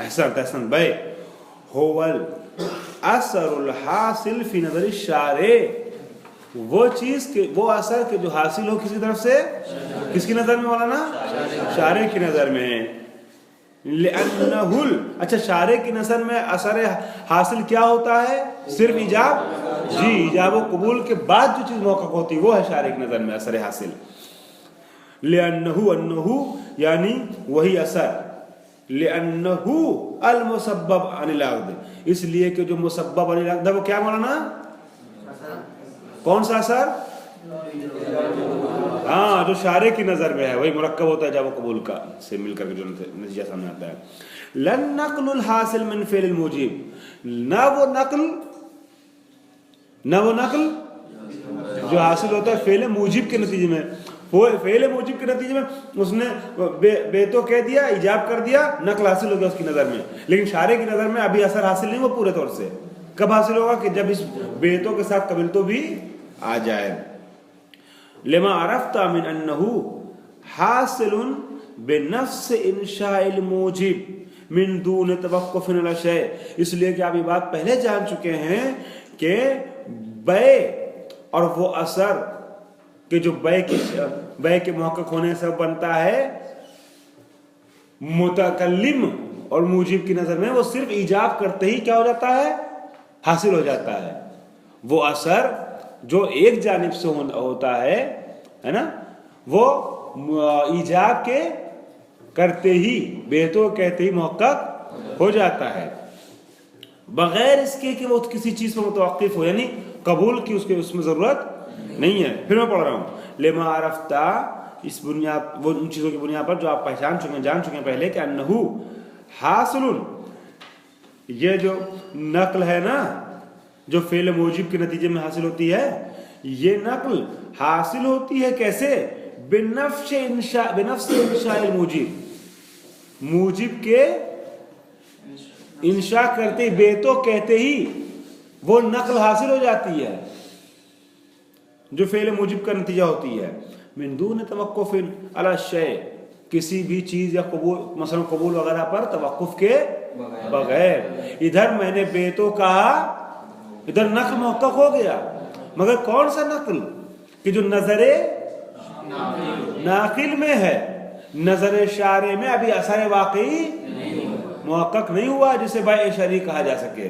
احسن بے ہوول اثر الحاصل فی نظر الشارع، وہ چیز کہ وہ اثر کہ جو حاصل ہو کس کی طرف سے، کس کی نظر میں مولانا؟ شارع کی نظر میں. لأنہ اچھا شارع کی نظر میں اثر حاصل کیا ہوتا ہے؟ صرف ایجاب، جی ایجاب و قبول کے بعد جو چیز موقع ہوتی وہ ہے شارع کی نظر میں اثر حاصل. لأنہ یعنی وہی اثر، لأنہ المسبب عن العقد، اس لیے کہ جو مسبب عن العقد وہ کیا مولانا؟ کون سا اثر؟ ہاں جو شارع کی نظر میں ہے وہی مرکب ہوتا ہے جب وہ قبول کا سے مل کر کے جو نتیجہ سامنے آتا ہے. لن نقل الحاصل من فعل الموجب، نہ وہ نقل جو حاصل ہوتا ہے فعل موجب کے نتیجے میں. فعل موجب کے نتیجے میں اس نے بے تو کہہ دیا، ایجاب کر دیا، نقل حاصل ہو گیا اس کی نظر میں. لیکن شارع کی نظر میں ابھی اثر حاصل نہیں وہ پورے طور سے. کب حاصل ہوگا؟ کہ جب اس بیتوں کے ساتھ قبل تو بھی آ جائے. لما عرفت من انه حاصل بنفس انشاء الموجب من دون توقف على شيء، اس لیے کہ آپ یہ بات پہلے جان چکے ہیں کہ بے اور وہ اثر کہ جو بے کے محقق ہونے سے بنتا ہے متکلم اور موجب کی نظر میں وہ صرف ایجاب کرتے ہی کیا ہو جاتا ہے؟ حاصل ہو جاتا ہے. وہ اثر جو ایک جانب سے ہوتا ہے نا وہ ایجاب کے کرتے ہی بیتو کہتے ہی محقق ہو جاتا ہے بغیر اس کے کہ وہ کسی چیز پر متوقف ہو، یعنی قبول کی اس میں ضرورت نہیں ہے. پھر میں پڑھ رہا ہوں لما عرفتا، اس بنیاد وہ ان چیزوں کی بنیاد پر جو آپ پہچان چکے ہیں جان چکے ہیں پہلے کہ انہو حاصل، یہ جو نقل ہے نا جو فعل موجب کے نتیجے میں حاصل ہوتی ہے، یہ نقل حاصل ہوتی ہے کیسے؟ بنفس انشاء الموجب، موجب کے انشاء کرتے ہی بیتو کہتے ہی وہ نقل حاصل ہو جاتی ہے جو فعل موجب کا نتیجہ ہوتی ہے. من دون توقف علی الشیء، کسی بھی چیز یا قبول مثلا قبول وغیرہ پر توقف کے بغیر. ادھر میں نے بیتو کہا، ادھر نقل محقق ہو گیا، مگر کون سا نقل؟ کہ جو نظر ناقل میں ہے، نظر شارع میں ابھی اثر واقعی محقق نہیں ہوا جسے بائع شرعی کہا جا سکے.